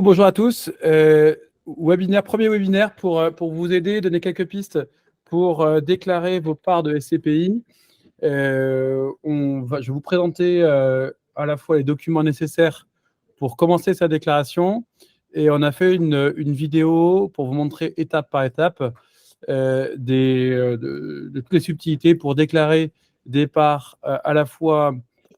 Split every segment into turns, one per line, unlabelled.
Bonjour à tous. Premier webinaire pour vous aider, donner quelques pistes pour déclarer vos parts de SCPI. Je vais vous présenter à la fois les documents nécessaires pour commencer sa déclaration et on a fait une vidéo pour vous montrer étape par étape de toutes les subtilités pour déclarer des parts à la fois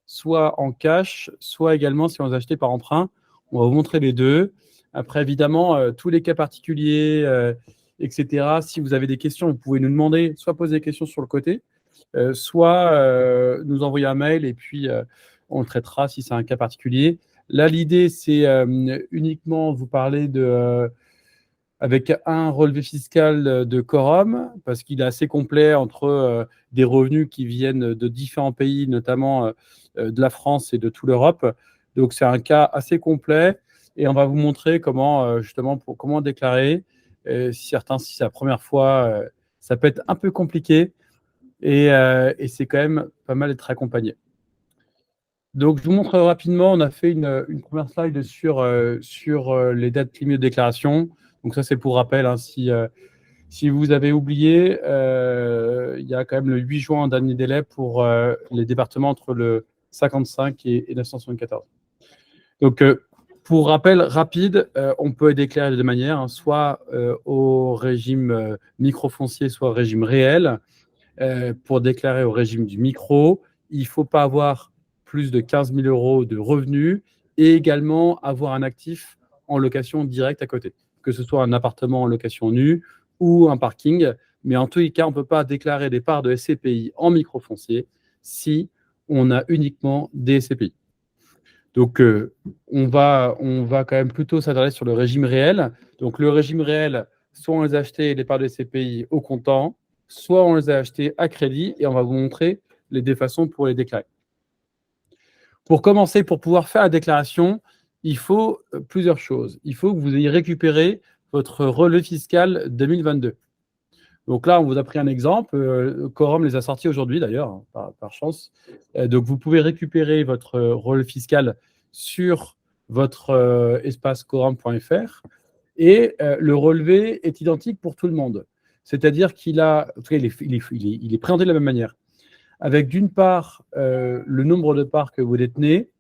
soit en cash, soit également si on les achetait par emprunt. On va vous montrer les deux. Après, évidemment, tous les cas particuliers, etc. Si vous avez des questions, vous pouvez nous demander, soit poser des questions sur le côté, soit nous envoyer un mail et puis on le traitera si c'est un cas particulier. Là, l'idée, c'est uniquement vous parler avec un relevé fiscal de Quorum, parce qu'il est assez complet entre des revenus qui viennent de différents pays, notamment de la France et de toute l'Europe. Donc, c'est un cas assez complet et on va vous montrer comment, justement, comment déclarer. Si c'est la première fois, ça peut être un peu compliqué et c'est quand même pas mal d'être accompagné. Donc, je vous montre rapidement, on a fait une première slide sur les dates limites de déclaration. Donc, ça, c'est pour rappel. Hein, si vous avez oublié, il y a quand même le 8 juin en dernier délai pour les départements entre le 55 et 974. Donc, pour rappel rapide, on peut déclarer de deux manières, hein, soit au régime microfoncier, soit au régime réel. Pour déclarer au régime du micro, il ne faut pas avoir plus de 15 000 € de revenus et également avoir un actif en location directe à côté, que ce soit un appartement en location nue ou un parking. Mais en tous les cas, on ne peut pas déclarer des parts de SCPI en microfoncier si on a uniquement des SCPI. Donc, on va quand même plutôt s'adresser sur le régime réel. Donc, le régime réel, soit on les a achetés, les parts de SCPI au comptant, soit on les a achetés à crédit et on va vous montrer les deux façons pour les déclarer. Pour commencer, pour pouvoir faire la déclaration, il faut plusieurs choses. Il faut que vous ayez récupéré votre relevé fiscal 2022. Donc là, on vous a pris un exemple. Quorum les a sortis aujourd'hui d'ailleurs, par chance. Donc, vous pouvez récupérer votre relevé fiscal sur votre espace quorum.fr et le relevé est identique pour tout le monde. C'est-à-dire qu'il est présenté de la même manière. Avec d'une part le nombre de parts que vous détenez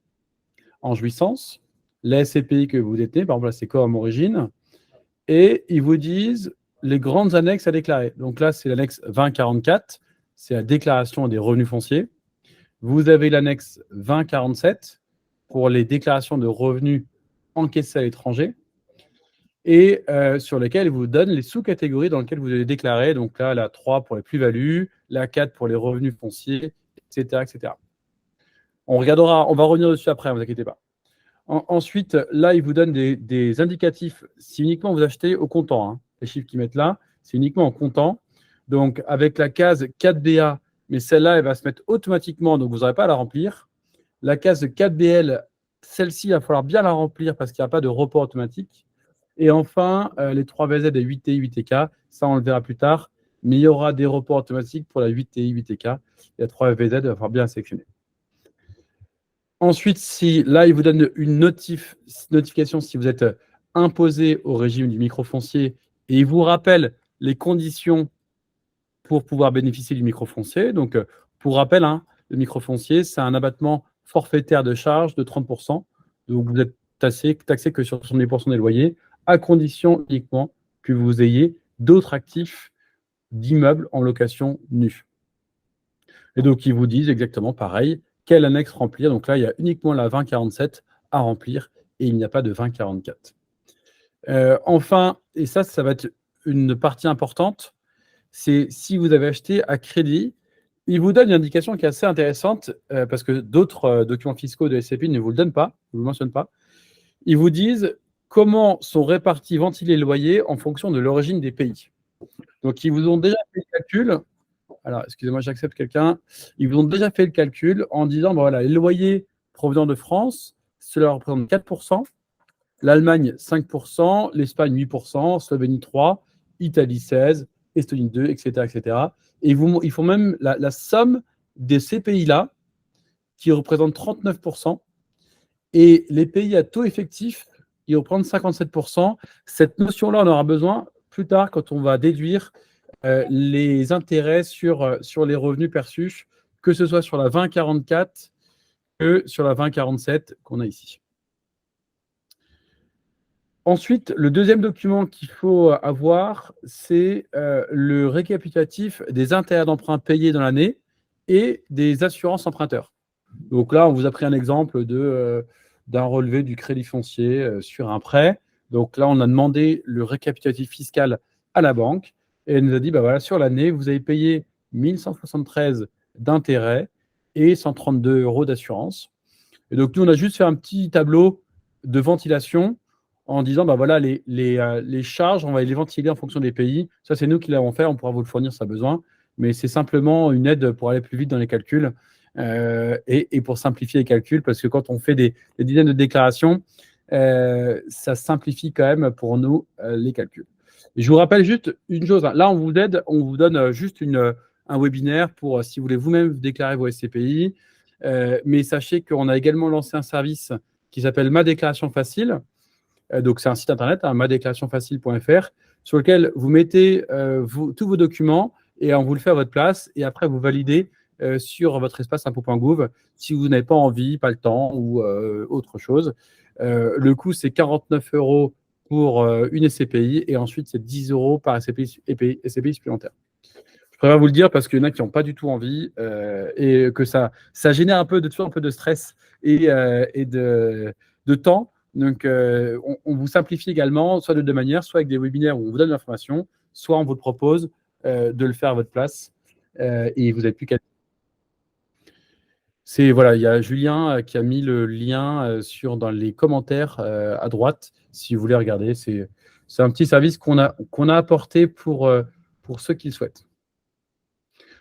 en jouissance, la SCPI que vous détenez, par exemple là c'est Quorum Origine, et ils vous disent les grandes annexes à déclarer. Donc là c'est l'annexe 2044, c'est la déclaration des revenus fonciers. Vous avez l'annexe 2047 pour les déclarations de revenus encaissés à l'étranger et sur lesquelles ils vous donnent les sous-catégories dans lesquelles vous devez déclarer. Donc là, la 3 pour les plus-values, la 4 pour les revenus fonciers, etc. etc. On va revenir dessus après, ne vous inquiétez pas. Ensuite, là, ils vous donnent des indicatifs. Si uniquement vous achetez au comptant, hein, les chiffres qu'ils mettent là, c'est uniquement en comptant. Donc, avec la case 4BA, mais celle-là, elle va se mettre automatiquement, donc vous n'aurez pas à la remplir. La case 4BL, celle-ci, il va falloir bien la remplir parce qu'il n'y a pas de report automatique. Et enfin, les 3 VZ et 8TI, 8TK, ça, on le verra plus tard. Mais il y aura des reports automatiques pour la 8TI, 8TK. Il y a 3 VZ, il va falloir bien sélectionner. Ensuite, là, il vous donne une notification si vous êtes imposé au régime du microfoncier et il vous rappelle les conditions pour pouvoir bénéficier du microfoncier. Donc, pour rappel, hein, le microfoncier, c'est un abattement forfaitaire de charge de 30%. Donc, vous êtes taxé que sur 70% des loyers, à condition uniquement que vous ayez d'autres actifs d'immeubles en location nue. Et donc, ils vous disent exactement pareil, quelle annexe remplir. Donc là, il y a uniquement la 2047 à remplir et il n'y a pas de 2044. Enfin, et ça va être une partie importante, c'est si vous avez acheté à crédit, il vous donne une indication qui est assez intéressante parce que d'autres documents fiscaux de SCPI ne vous le donnent pas, ne vous le mentionnent pas. Ils vous disent comment sont répartis, ventilés les loyers en fonction de l'origine des pays. Donc, ils vous ont déjà fait le calcul. Alors, excusez-moi, j'accepte quelqu'un. Ils vous ont déjà fait le calcul en disant, ben voilà, les loyers provenant de France, cela représente 4%, l'Allemagne 5%, l'Espagne 8%, Slovénie 3%, Italie 16%, Estonie 2%, etc. etc. Et ils font même la somme de ces pays-là, qui représentent 39%, et les pays à taux effectif ils vont prendre 57%. Cette notion-là, on aura besoin plus tard quand on va déduire les intérêts sur les revenus perçus, que ce soit sur la 2044 que sur la 2047 qu'on a ici. Ensuite, le deuxième document qu'il faut avoir, c'est le récapitulatif des intérêts d'emprunt payés dans l'année et des assurances emprunteurs. Donc là, on vous a pris un exemple d'un relevé du crédit foncier sur un prêt. Donc là, on a demandé le récapitulatif fiscal à la banque et elle nous a dit, bah voilà, sur l'année, vous avez payé 1173 d'intérêts et 132 € d'assurance. Et donc, nous, on a juste fait un petit tableau de ventilation en disant, bah voilà, les charges, on va les ventiler en fonction des pays. Ça, c'est nous qui l'avons fait, on pourra vous le fournir si ça a besoin. Mais c'est simplement une aide pour aller plus vite dans les calculs et pour simplifier les calculs, parce que quand on fait des dizaines de déclarations, ça simplifie quand même pour nous les calculs. Et je vous rappelle juste une chose, hein. Là, on vous aide, on vous donne juste un webinaire pour, si vous voulez vous-même déclarer vos SCPI. Mais sachez qu'on a également lancé un service qui s'appelle Ma Déclaration Facile. Donc, c'est un site internet, hein, madéclarationfacile.fr, sur lequel vous mettez tous vos documents et on vous le fait à votre place. Et après, vous validez sur votre espace impôt.gouv si vous n'avez pas envie, pas le temps ou autre chose. Le coût, c'est 49 € pour une SCPI et ensuite, c'est 10 € par SCPI supplémentaire. Je préfère vous le dire parce qu'il y en a qui n'ont pas du tout envie et que ça génère toujours un peu de stress et de temps. Donc, on vous simplifie également, soit de deux manières, soit avec des webinaires où on vous donne l'information, soit on vous le propose de le faire à votre place et vous n'avez plus qu'à. Voilà, il y a Julien qui a mis le lien dans les commentaires à droite, si vous voulez regarder. C'est un petit service qu'on a apporté pour ceux qui le souhaitent.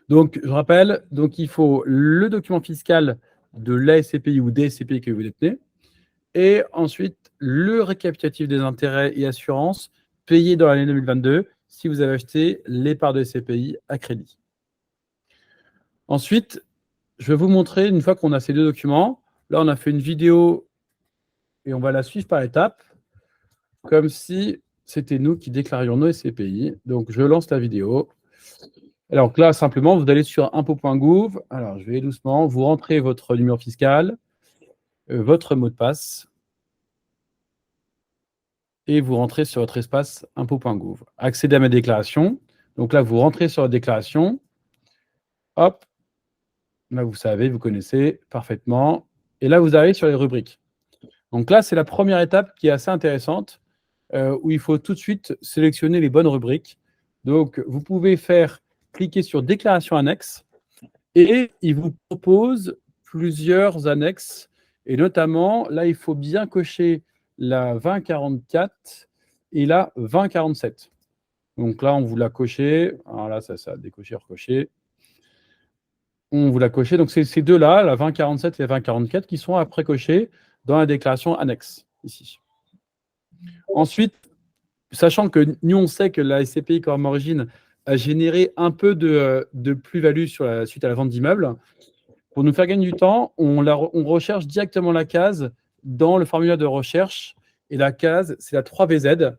Donc, je rappelle, il faut le document fiscal de la SCPI ou des SCPI que vous détenez, et ensuite le récapitulatif des intérêts et assurances payés dans l'année 2022 si vous avez acheté les parts de SCPI à crédit. Ensuite, je vais vous montrer, une fois qu'on a ces deux documents, là on a fait une vidéo et on va la suivre par étapes, comme si c'était nous qui déclarions nos SCPI. Donc, je lance la vidéo. Alors là, simplement, vous allez sur impôt.gouv. Alors, je vais doucement. Vous rentrez votre numéro fiscal, votre mot de passe, et vous rentrez sur votre espace impôt.gouv. Accédez à ma déclaration. Donc là, vous rentrez sur la déclaration. Hop. Là, vous savez, vous connaissez parfaitement. Et là, vous arrivez sur les rubriques. Donc là, c'est la première étape qui est assez intéressante, où il faut tout de suite sélectionner les bonnes rubriques. Donc, vous pouvez cliquer sur déclaration annexe et il vous propose plusieurs annexes. Et notamment, là, il faut bien cocher la 2044 et la 2047. Donc là, on vous l'a coché. Alors là, ça a décoché, recoché. On vous l'a coché. Donc, c'est ces deux-là, la 2047 et la 2044, qui sont après cochés dans la déclaration annexe, ici. Ensuite, sachant que nous, on sait que la SCPI comme origine a généré un peu de plus-value suite à la vente d'immeubles, pour nous faire gagner du temps, on recherche directement la case dans le formulaire de recherche. Et la case, c'est la 3VZ.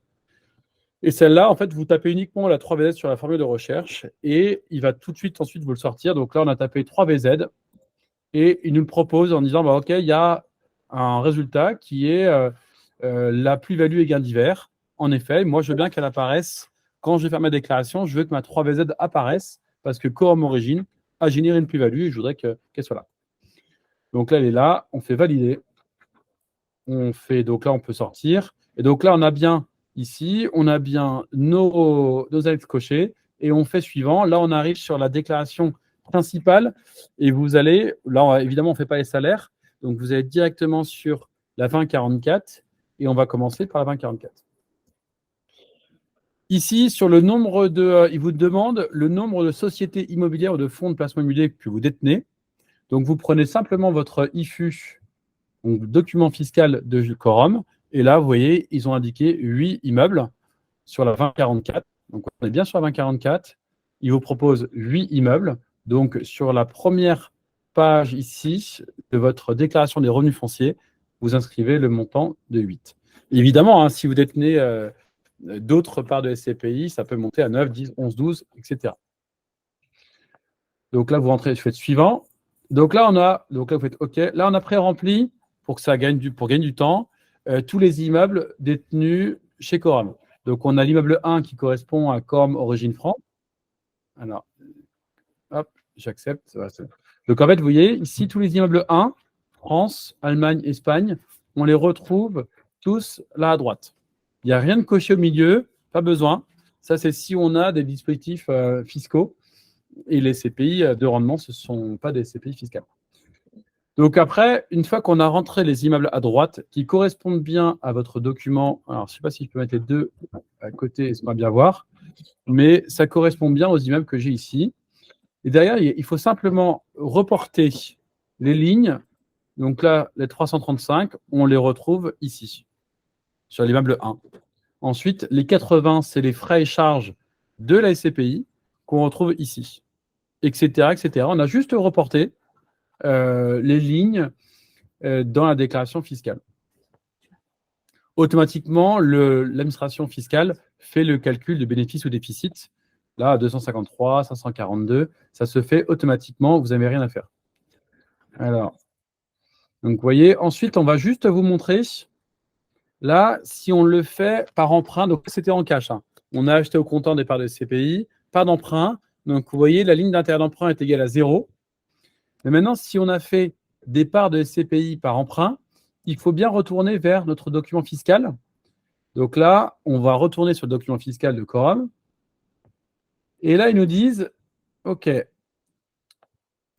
Et celle-là, en fait, vous tapez uniquement la 3VZ sur la formule de recherche et il va tout de suite ensuite vous le sortir. Donc là, on a tapé 3VZ et il nous le propose en disant, bah, OK, il y a un résultat qui est la plus-value et gain divers. En effet, moi, je veux bien qu'elle apparaisse. Quand je vais faire ma déclaration, je veux que ma 3VZ apparaisse parce que Quorum Origine a généré une plus-value et je voudrais qu'elle soit là. Donc là, elle est là. On fait valider. Donc là, on peut sortir. Et donc là, on a bien ici, on a bien nos annexes cochées et on fait suivant. Là, on arrive sur la déclaration principale et vous allez, là, évidemment, on ne fait pas les salaires. Donc, vous allez directement sur la 2044 et on va commencer par la 2044. Ici, sur le nombre il vous demande le nombre de sociétés immobilières ou de fonds de placement immobilier que vous détenez. Donc, vous prenez simplement votre IFU, donc document fiscal de Quorum, et là, vous voyez, ils ont indiqué 8 immeubles sur la 2044. Donc, on est bien sur la 2044. Ils vous proposent 8 immeubles. Donc, sur la première page ici de votre déclaration des revenus fonciers, vous inscrivez le montant de 8. Évidemment, hein, si vous détenez d'autres parts de SCPI, ça peut monter à 9, 10, 11, 12, etc. Donc là, vous rentrez, vous faites suivant. Donc là, vous faites OK. Là, on a pré-rempli pour que ça gagne pour gagner du temps tous les immeubles détenus chez Coram. Donc on a l'immeuble 1 qui correspond à Coram Origine France. Alors, hop, j'accepte. Donc en fait, vous voyez ici tous les immeubles 1, France, Allemagne, Espagne, on les retrouve tous là à droite. Il n'y a rien de coché au milieu, pas besoin. Ça, c'est si on a des dispositifs fiscaux. Et les CPI de rendement, ce ne sont pas des CPI fiscales. Donc après, une fois qu'on a rentré les immeubles à droite qui correspondent bien à votre document, alors je ne sais pas si je peux mettre les deux à côté, ça va bien voir, mais ça correspond bien aux immeubles que j'ai ici. Et derrière, il faut simplement reporter les lignes. Donc là, les 335, on les retrouve ici, sur l'immeuble 1. Ensuite, les 80, c'est les frais et charges de la SCPI qu'on retrouve ici, etc., etc. On a juste reporté les lignes dans la déclaration fiscale. Automatiquement, l'administration fiscale fait le calcul de bénéfice ou déficit. Là, à 253, 542, ça se fait automatiquement, vous n'avez rien à faire. Alors, donc vous voyez, ensuite, on va juste vous montrer, là, si on le fait par emprunt, donc c'était en cash, hein. On a acheté au comptant des parts de CPI, pas d'emprunt, donc vous voyez, la ligne d'intérêt d'emprunt est égale à 0. Mais maintenant, si on a fait des parts de SCPI par emprunt, il faut bien retourner vers notre document fiscal. Donc là, on va retourner sur le document fiscal de Coram. Et là, ils nous disent, OK,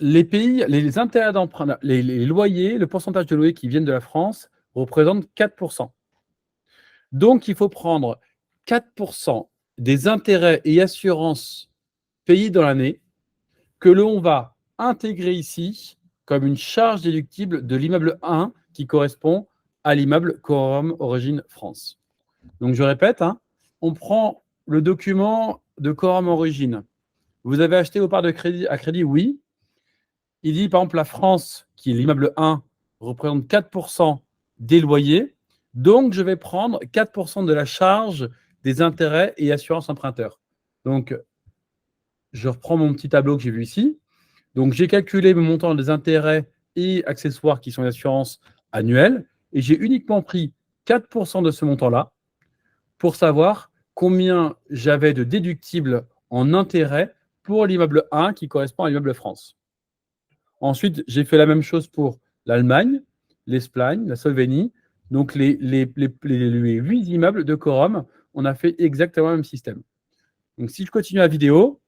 les pays, les intérêts d'emprunt, les loyers, le pourcentage de loyers qui viennent de la France représentent 4%. Donc, il faut prendre 4% des intérêts et assurances payés dans l'année que l'on va intégrer ici comme une charge déductible de l'immeuble 1 qui correspond à l'immeuble Coram Origine France. Donc, je répète, hein, on prend le document de Coram Origine. Vous avez acheté vos parts de crédit à crédit? Oui. Il dit, par exemple, la France, qui est l'immeuble 1, représente 4% des loyers. Donc, je vais prendre 4% de la charge des intérêts et assurances emprunteurs. Donc, je reprends mon petit tableau que j'ai vu ici. Donc, j'ai calculé mon montant des intérêts et accessoires qui sont les assurances annuelles et j'ai uniquement pris 4% de ce montant-là pour savoir combien j'avais de déductibles en intérêts pour l'immeuble 1 qui correspond à l'immeuble France. Ensuite, j'ai fait la même chose pour l'Allemagne, l'Espagne, la Slovénie. Donc, les 8 immeubles de Coram, on a fait exactement le même système. Donc, si je continue la vidéo,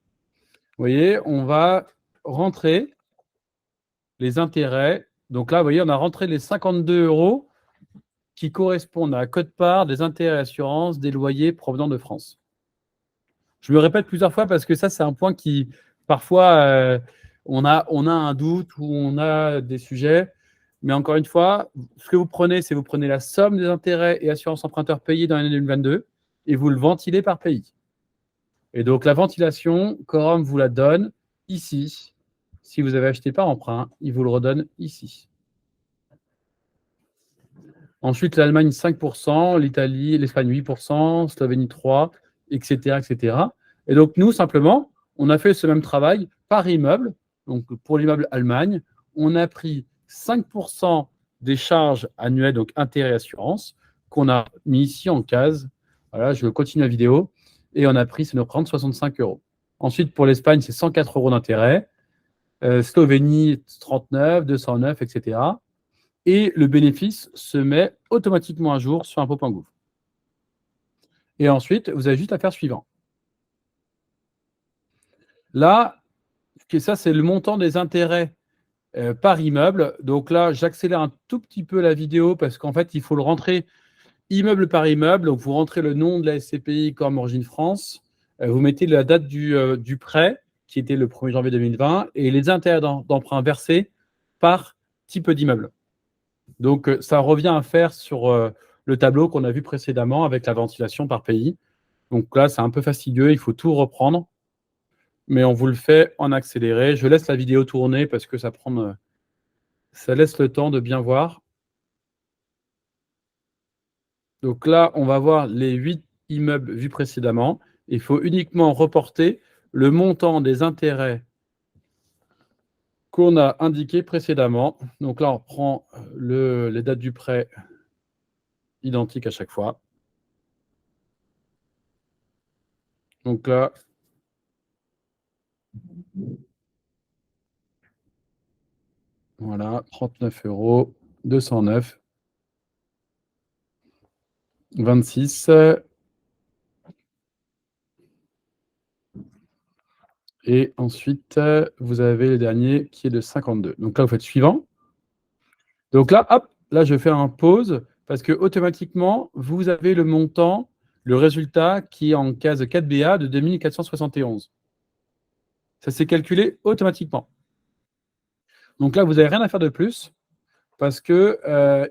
vous voyez, on va rentrer les intérêts. Donc là, vous voyez, on a rentré les 52 € qui correspondent à la quote-part des intérêts et assurances des loyers provenant de France. Je me répète plusieurs fois parce que ça, c'est un point qui, parfois, on a un doute ou on a des sujets. Mais encore une fois, ce que vous prenez, c'est vous prenez la somme des intérêts et assurances emprunteurs payés dans l'année 2022 et vous le ventilez par pays. Et donc, la ventilation, Coram vous la donne ici. Si vous avez acheté par emprunt, il vous le redonne ici. Ensuite, l'Allemagne, 5%, l'Italie, l'Espagne, 8%, Slovénie, 3%, etc., etc. Et donc, nous, simplement, on a fait ce même travail par immeuble. Donc, pour l'immeuble Allemagne, on a pris 5% des charges annuelles, donc intérêts et assurances, qu'on a mis ici en case. Voilà, je continue la vidéo. Et on a pris, ça nous représente 65 €. Ensuite, pour l'Espagne, c'est 104 € d'intérêt. Slovénie, 39, 209, etc. Et le bénéfice se met automatiquement à jour sur impôt.gouv. Et ensuite, vous avez juste à faire suivant. Là, ça, c'est le montant des intérêts par immeuble. Donc là, j'accélère un tout petit peu la vidéo parce qu'en fait, il faut le rentrer immeuble par immeuble. Donc, vous rentrez le nom de la SCPI comme Origine France. Vous mettez la date du prêt, qui était le 1er janvier 2020, et les intérêts d'emprunt versés par type d'immeuble. Donc, ça revient à faire sur le tableau qu'on a vu précédemment avec la ventilation par pays. Donc là, c'est un peu fastidieux, il faut tout reprendre. Mais on vous le fait en accéléré. Je laisse la vidéo tourner parce que ça laisse le temps de bien voir. Donc là, on va voir les 8 immeubles vus précédemment. Il faut uniquement reporter le montant des intérêts qu'on a indiqué précédemment. Donc là, on prend les dates du prêt identiques à chaque fois. Donc là, voilà, 39 €, 209, 26. Et ensuite, vous avez le dernier qui est de 52. Donc là, vous faites suivant. Donc là, hop, là, je fais un pause parce que automatiquement, vous avez le montant, le résultat qui est en case 4BA de 2471. Ça s'est calculé automatiquement. Donc là, vous n'avez rien à faire de plus parce que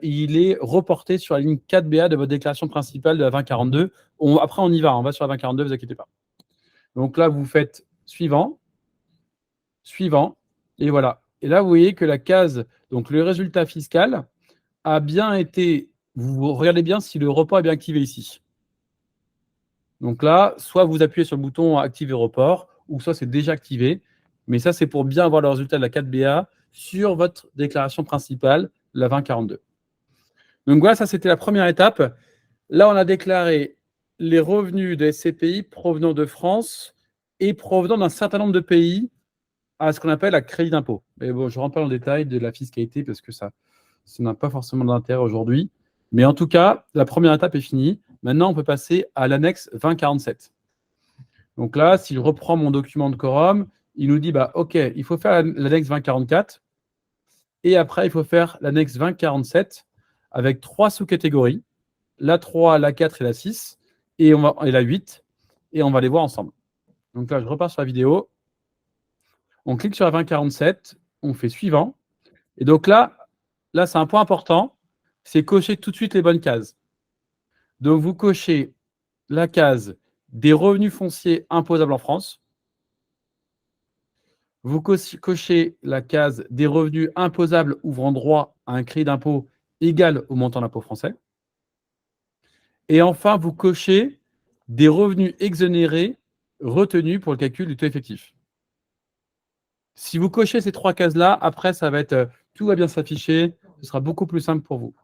il est reporté sur la ligne 4BA de votre déclaration principale de la 2042. Après, on y va, on va sur la 2042, ne vous inquiétez pas. Donc là, vous faites suivant, suivant, et voilà. Et là, vous voyez que la case, donc le résultat fiscal, a bien été, vous regardez bien si le report est bien activé ici. Donc là, soit vous appuyez sur le bouton activer report, ou soit c'est déjà activé. Mais ça, c'est pour bien avoir le résultat de la 4BA sur votre déclaration principale, la 2042. Donc voilà, ça c'était la première étape. Là, on a déclaré les revenus de SCPI provenant de France et provenant d'un certain nombre de pays à ce qu'on appelle un crédit d'impôt. Mais bon, je ne rentre pas dans le détail de la fiscalité parce que ça n'a pas forcément d'intérêt aujourd'hui. Mais en tout cas, la première étape est finie. Maintenant, on peut passer à l'annexe 2047. Donc là, si je reprends mon document de quorum, il nous dit, bah, OK, il faut faire l'annexe 2044 et après, il faut faire l'annexe 2047 avec 3 sous-catégories, la 3, la 4 et la 6, et la 8, et on va les voir ensemble. Donc là, je repars sur la vidéo. On clique sur la 2047, on fait suivant. Et donc là c'est un point important, c'est cocher tout de suite les bonnes cases. Donc vous cochez la case des revenus fonciers imposables en France. Vous cochez la case des revenus imposables ouvrant droit à un crédit d'impôt égal au montant d'impôt français. Et enfin, vous cochez des revenus exonérés retenus pour le calcul du taux effectif. Si vous cochez ces 3 cases-là, après, ça va être tout va bien s'afficher. Ce sera beaucoup plus simple pour vous.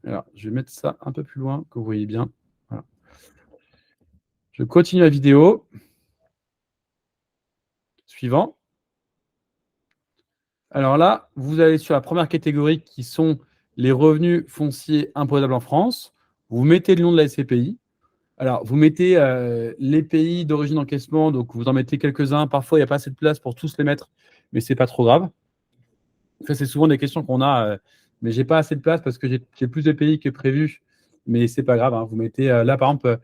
Alors, je vais mettre ça un peu plus loin, que vous voyez bien. Voilà. Je continue la vidéo. Suivant. Alors là, vous allez sur la première catégorie qui sont les revenus fonciers imposables en France. Vous mettez le nom de la SCPI. Alors, vous mettez les pays d'origine d'encaissement, donc vous en mettez quelques-uns. Parfois, il n'y a pas assez de place pour tous les mettre, mais ce n'est pas trop grave. Ça, c'est souvent des questions qu'on a, mais je n'ai pas assez de place parce que j'ai plus de pays que prévu, mais ce n'est pas grave. Hein. Vous mettez là, par exemple,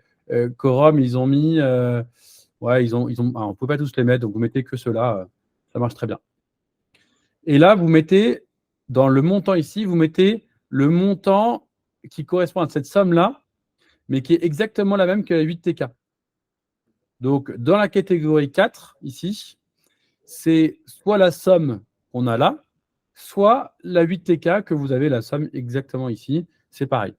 Quorum, ils ont mis, ouais, on ne peut pas tous les mettre, donc vous mettez que ceux-là, ça marche très bien. Et là, vous mettez, dans le montant ici, vous mettez le montant qui correspond à cette somme-là, mais qui est exactement la même que la 8TK. Donc, dans la catégorie 4, ici, c'est soit la somme qu'on a là, soit la 8TK que vous avez la somme exactement ici. C'est pareil.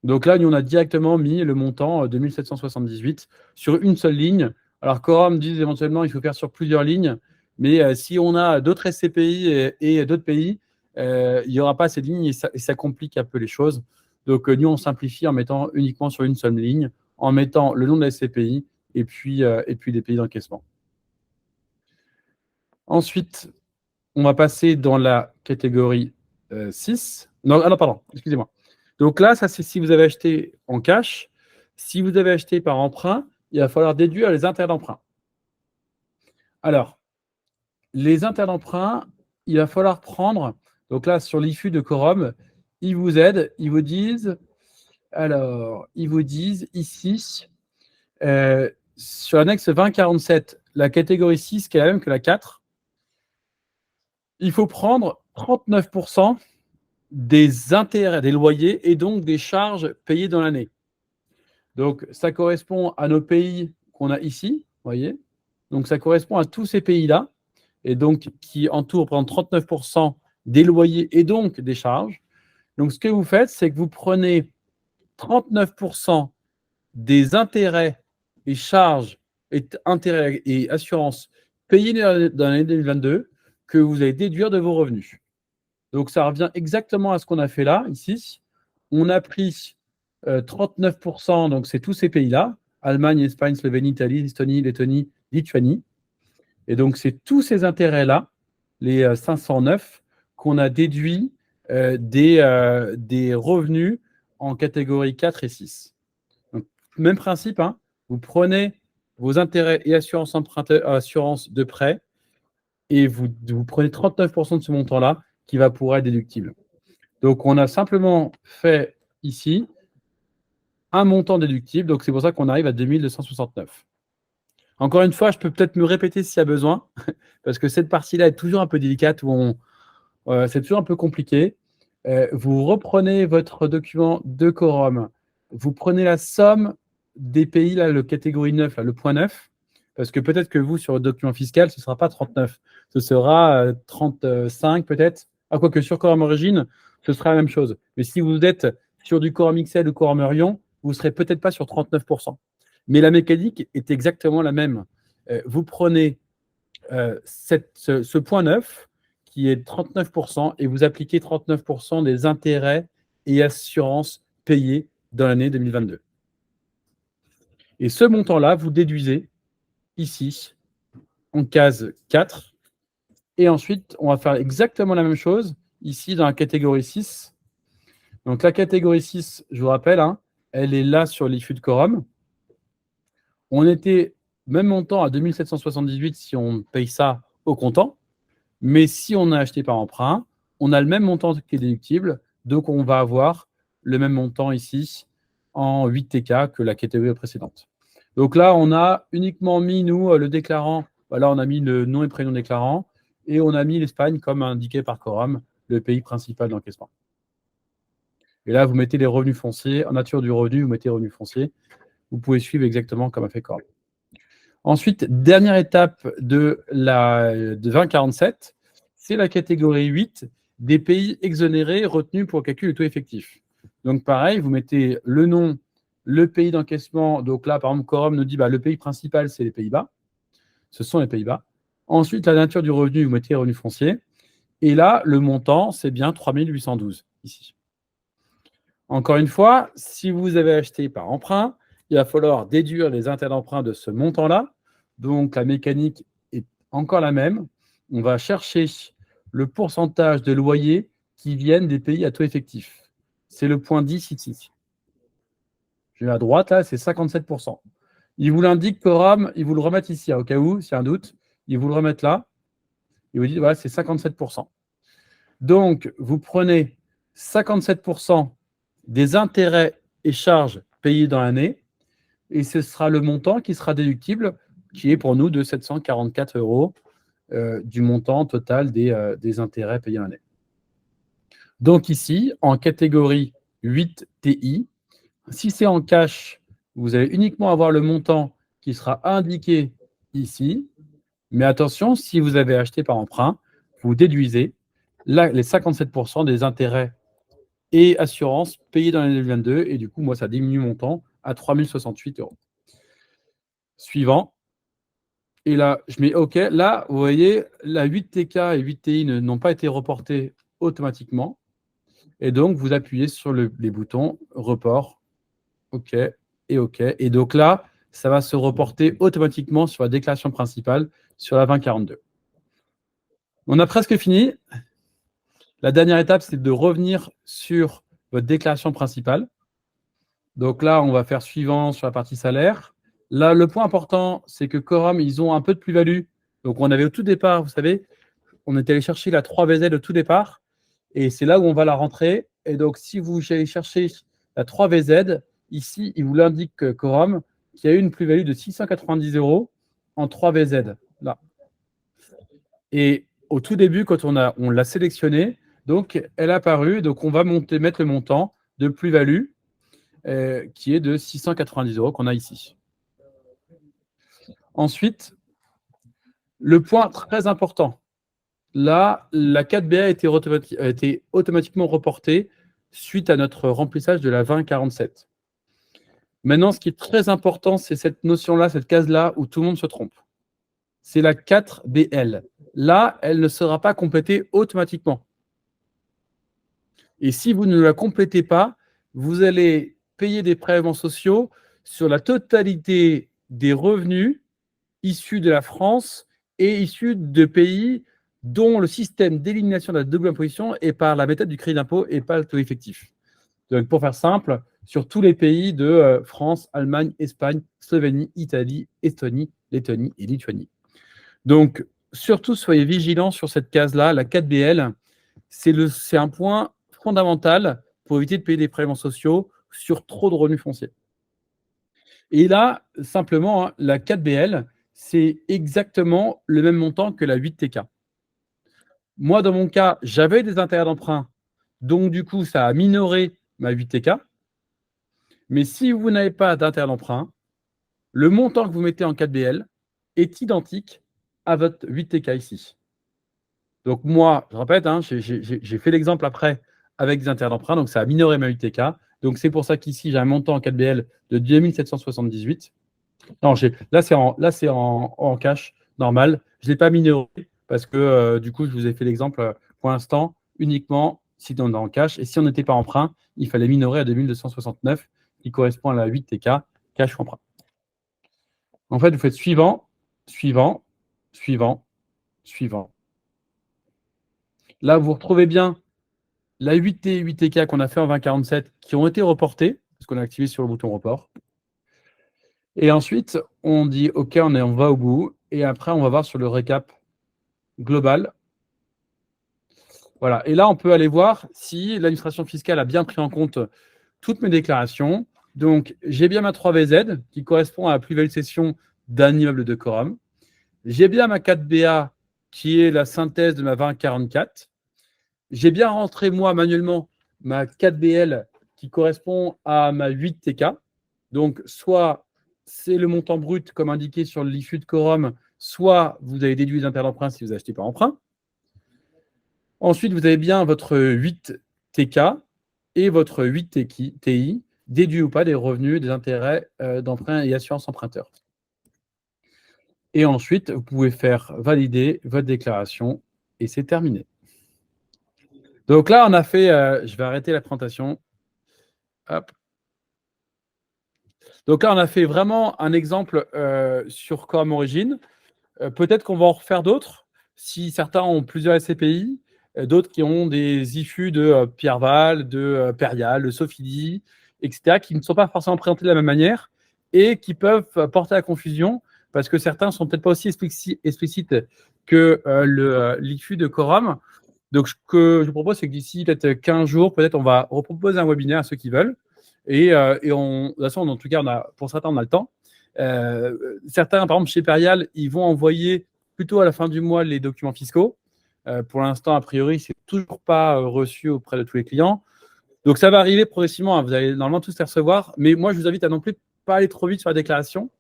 Donc là, nous, on a directement mis le montant 2778 sur une seule ligne. Alors, Quorum dit éventuellement il faut faire sur plusieurs lignes, mais si on a d'autres SCPI et d'autres pays, il n'y aura pas assez de lignes et ça complique un peu les choses. Donc, nous, on simplifie en mettant uniquement sur une seule ligne, en mettant le nom de la SCPI et puis les pays d'encaissement. Ensuite, on va passer dans la catégorie 6. Non, pardon, excusez-moi. Donc là, ça c'est si vous avez acheté en cash. Si vous avez acheté par emprunt, il va falloir déduire les intérêts d'emprunt. Alors, les intérêts d'emprunt, il va falloir prendre, donc là sur l'IFU de Quorum, ils vous aident, ils vous disent ici, sur l'annexe 2047, la catégorie 6 qui est la même que la 4, il faut prendre 39% des intérêts, des loyers et donc des charges payées dans l'année. Donc, ça correspond à nos pays qu'on a ici, vous voyez. Donc, ça correspond à tous ces pays-là, et donc qui entourent, représentent 39% des loyers et donc des charges. Donc, ce que vous faites, c'est que vous prenez 39% des intérêts et charges, intérêts et assurances payés dans l'année 2022 que vous allez déduire de vos revenus. Donc, ça revient exactement à ce qu'on a fait là, ici. On a pris 39%, donc c'est tous ces pays-là, Allemagne, Espagne, Slovénie, Italie, Estonie, Lettonie, Lituanie. Et donc, c'est tous ces intérêts-là, les 509, qu'on a déduits des revenus en catégorie 4 et 6. Donc, même principe, hein, vous prenez vos intérêts et assurances de prêt et vous prenez 39% de ce montant-là qui va pouvoir être déductible. Donc, on a simplement fait ici un montant déductible. Donc, c'est pour ça qu'on arrive à 2269. Encore une fois, je peux peut-être me répéter s'il y a besoin, parce que cette partie-là est toujours un peu délicate, c'est toujours un peu compliqué. Vous reprenez votre document de quorum, vous prenez la somme des pays, là, le catégorie 9, là, le point 9, parce que peut-être que vous, sur votre document fiscal, ce ne sera pas 39, ce sera 35 peut-être. Ah, quoique sur quorum origine, ce sera la même chose. Mais si vous êtes sur du quorum XL ou quorum Eurion, vous ne serez peut-être pas sur 39%. Mais la mécanique est exactement la même. Vous prenez ce point 9, qui est 39%, et vous appliquez 39% des intérêts et assurances payés dans l'année 2022. Et ce montant-là, vous déduisez ici, en case 4. Et ensuite, on va faire exactement la même chose ici dans la catégorie 6. Donc la catégorie 6, je vous rappelle, hein, elle est là sur l'issue de quorum. On était même montant à 2778 si on paye ça au comptant. Mais si on a acheté par emprunt, on a le même montant qui est déductible. Donc, on va avoir le même montant ici en 8 TK que la catégorie précédente. Donc là, on a uniquement mis, nous, le déclarant. Là, on a mis le nom et prénom déclarant. Et on a mis l'Espagne comme indiqué par quorum, le pays principal d'encaissement. Et là, vous mettez les revenus fonciers. En nature du revenu, vous mettez revenus fonciers. Vous pouvez suivre exactement comme a fait quorum. Ensuite, dernière étape de 2047, c'est la catégorie 8 des pays exonérés retenus pour le calcul du taux effectif. Donc pareil, vous mettez le nom, le pays d'encaissement. Donc là, par exemple, quorum nous dit le pays principal, c'est les Pays-Bas. Ce sont les Pays-Bas. Ensuite, la nature du revenu, vous mettez revenu foncier. Et là, le montant, c'est bien 3812 ici. Encore une fois, si vous avez acheté par emprunt, il va falloir déduire les intérêts d'emprunt de ce montant-là. Donc, la mécanique est encore la même. On va chercher le pourcentage de loyers qui viennent des pays à taux effectif. C'est le point 10 ici. Je vais à droite, là, c'est 57%. Il vous l'indique quorum, il vous le remet ici, au cas où, s'il y a un doute. Il vous le remet là. Il vous dit, voilà, c'est 57%. Donc, vous prenez 57% des intérêts et charges payés dans l'année, et ce sera le montant qui sera déductible, qui est pour nous de 744 € du montant total des intérêts payés dans l'année. Donc ici, en catégorie 8 TI, si c'est en cash, vous allez uniquement avoir le montant qui sera indiqué ici, mais attention, si vous avez acheté par emprunt, vous déduisez les 57% des intérêts et assurances payées dans l'année 2022. Et du coup, moi, ça diminue mon temps à 3068 €. Suivant. Et là, je mets OK. Là, vous voyez, la 8 TK et 8 TI n'ont pas été reportés automatiquement. Et donc, vous appuyez sur les boutons report, OK et OK. Et donc là, ça va se reporter automatiquement sur la déclaration principale, sur la 2042. On a presque fini. La dernière étape, c'est de revenir sur votre déclaration principale. Donc là, on va faire suivant sur la partie salaire. Là, le point important, c'est que quorum, ils ont un peu de plus-value. Donc, on avait au tout départ, vous savez, on était allé chercher la 3VZ au tout départ. Et c'est là où on va la rentrer. Et donc, si vous allez chercher la 3VZ, ici, il vous l'indique quorum, qui a eu une plus-value de 690 € en 3VZ. Là. Et au tout début, quand on l'a sélectionnée, donc elle a apparu. Donc, on va mettre le montant de plus-value qui est de 690 € qu'on a ici. Ensuite, le point très important. Là, la 4BA a été automatiquement reportée suite à notre remplissage de la 2047. Maintenant, ce qui est très important, c'est cette notion-là, cette case-là, où tout le monde se trompe. C'est la 4BL. Là, elle ne sera pas complétée automatiquement. Et si vous ne la complétez pas, vous allez payer des prélèvements sociaux sur la totalité des revenus issus de la France et issus de pays dont le système d'élimination de la double imposition est par la méthode du crédit d'impôt et pas le taux effectif. Donc, pour faire simple, sur tous les pays de France, Allemagne, Espagne, Slovénie, Italie, Estonie, Lettonie et Lituanie. Donc, surtout, soyez vigilants sur cette case-là, la 4BL. C'est un point fondamental pour éviter de payer des prélèvements sociaux sur trop de revenus fonciers. Et là, simplement, hein, la 4BL, c'est exactement le même montant que la 8TK. Moi, dans mon cas, j'avais des intérêts d'emprunt, donc du coup, ça a minoré ma 8TK. Mais si vous n'avez pas d'intérêt d'emprunt, le montant que vous mettez en 4BL est identique à votre 8TK ici. Donc moi, je répète, hein, j'ai fait l'exemple après avec des intérêts d'emprunt, donc ça a minoré ma 8TK. Donc c'est pour ça qu'ici, j'ai un montant en 4BL de 2778. Non, là, c'est en cash normal. Je ne l'ai pas minoré parce que du coup, je vous ai fait l'exemple pour l'instant uniquement si on est en cash. Et si on n'était pas emprunt, il fallait minorer à 2269 qui correspond à la 8TK, cash ou emprunt. En fait, vous faites suivant, suivant, suivant, suivant. Là, vous retrouvez bien la 8T et 8TK qu'on a fait en 2047 qui ont été reportés parce qu'on a activé sur le bouton report. Et ensuite, on dit OK, on va au bout. Et après, on va voir sur le récap global. Voilà. Et là, on peut aller voir si l'administration fiscale a bien pris en compte toutes mes déclarations. Donc, j'ai bien ma 3VZ qui correspond à la plus-value de cession d'un immeuble de quorum. J'ai bien ma 4BA qui est la synthèse de ma 2044. J'ai bien rentré, moi, manuellement, ma 4BL qui correspond à ma 8TK. Donc, soit c'est le montant brut comme indiqué sur l'issue de quorum, soit vous avez déduit les intérêts d'emprunt si vous achetez par emprunt. Ensuite, vous avez bien votre 8TK et votre 8TI, déduit ou pas des revenus, des intérêts d'emprunt et assurance emprunteur. Et ensuite, vous pouvez faire valider votre déclaration et c'est terminé. Donc là, on a fait, je vais arrêter la présentation. Hop. Donc là, on a fait vraiment un exemple sur Quorum Origine. Peut-être qu'on va en refaire d'autres, si certains ont plusieurs SCPI, d'autres qui ont des IFU de Pierreval, de Perial, de Sophie, etc., qui ne sont pas forcément présentés de la même manière et qui peuvent porter à la confusion parce que certains ne sont peut-être pas aussi explicites que l'IFU de Quorum. Donc, ce que je vous propose, c'est que d'ici peut-être 15 jours, peut-être on va reproposer un webinaire à ceux qui veulent. Et de toute façon, en tout cas, pour certains, on a le temps. Certains, par exemple, chez Perial, ils vont envoyer plutôt à la fin du mois les documents fiscaux. Pour l'instant, a priori, c'est toujours pas reçu auprès de tous les clients. Donc, ça va arriver progressivement. Hein. Vous allez normalement tous les recevoir. Mais moi, je vous invite à non plus pas aller trop vite sur la déclaration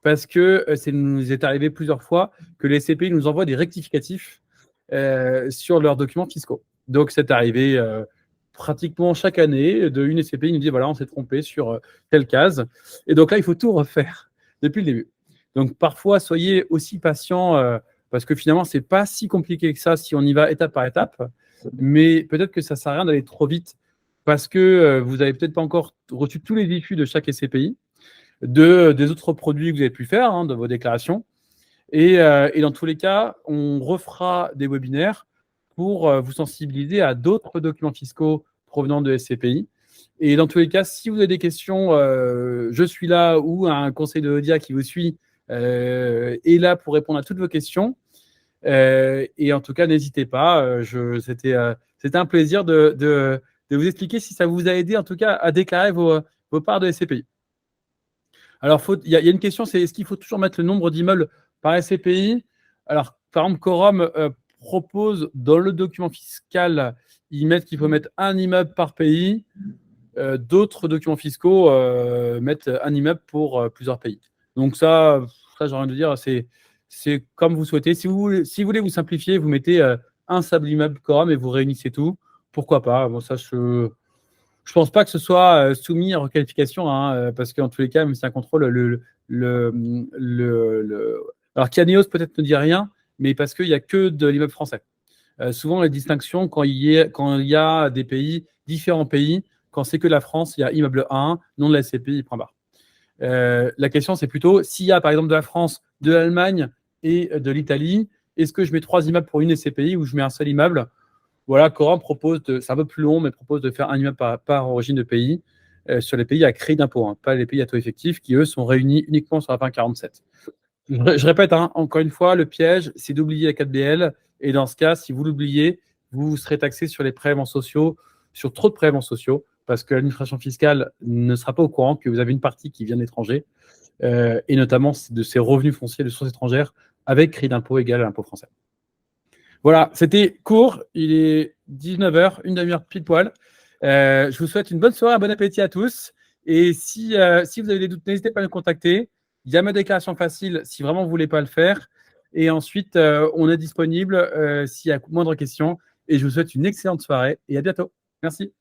parce que ça nous est arrivé plusieurs fois que les CPI nous envoient des rectificatifs sur leurs documents fiscaux. Donc, c'est arrivé pratiquement chaque année de une SCPI nous dit voilà, on s'est trompé sur telle case. Et donc là, il faut tout refaire depuis le début. Donc, parfois, soyez aussi patient parce que finalement, ce n'est pas si compliqué que ça si on y va étape par étape. Mais peut-être que ça ne sert à rien d'aller trop vite parce que vous n'avez peut-être pas encore reçu tous les IFU de chaque SCPI, des autres produits que vous avez pu faire, hein, de vos déclarations. Et dans tous les cas, on refera des webinaires pour vous sensibiliser à d'autres documents fiscaux provenant de SCPI. Et dans tous les cas, si vous avez des questions, je suis là ou un conseil de Odia qui vous suit est là pour répondre à toutes vos questions. Et en tout cas, n'hésitez pas. C'était un plaisir de vous expliquer si ça vous a aidé en tout cas à déclarer vos parts de SCPI. Alors, il y a une question, c'est est-ce qu'il faut toujours mettre le nombre d'immeubles par SCPI? Alors, par exemple, Quorum propose dans le document fiscal, ils mettent qu'il faut mettre un immeuble par pays. D'autres documents fiscaux mettent un immeuble pour plusieurs pays. Donc ça j'ai rien de dire, c'est comme vous souhaitez. Si vous voulez vous simplifier, vous mettez un seul immeuble Quorum et vous réunissez tout. Pourquoi pas? Bon, ça, Je ne pense pas que ce soit soumis à requalification, hein, parce qu'en tous les cas, même si c'est un contrôle, alors Kianeos peut-être ne dit rien, mais parce qu'il n'y a que de l'immeuble français. Souvent, les distinctions, quand il y a des pays, différents pays, quand c'est que la France, il y a immeuble 1, nom de la SCPI, point barre. La question, c'est plutôt s'il y a par exemple de la France, de l'Allemagne et de l'Italie, est-ce que je mets 3 immeubles pour une SCPI ou je mets un seul immeuble? Voilà, Coran propose, c'est un peu plus long, mais propose de faire un immeuble par origine de pays sur les pays à crédit d'impôt, hein, pas les pays à taux effectif qui, eux, sont réunis uniquement sur la fin 47. Je répète, hein, encore une fois, le piège, c'est d'oublier la 4BL. Et dans ce cas, si vous l'oubliez, vous serez taxé sur les prélèvements sociaux, sur trop de prélèvements sociaux, parce que l'administration fiscale ne sera pas au courant que vous avez une partie qui vient de l'étranger, et notamment de ces revenus fonciers de sources étrangères avec crédit d'impôt égal à l'impôt français. Voilà, c'était court. Il est 19h, une demi-heure pile poil. Je vous souhaite une bonne soirée, un bon appétit à tous. Et si vous avez des doutes, n'hésitez pas à me contacter. Il y a ma déclaration facile si vraiment vous ne voulez pas le faire. Et ensuite, on est disponible s'il y a moindre question. Et je vous souhaite une excellente soirée et à bientôt. Merci.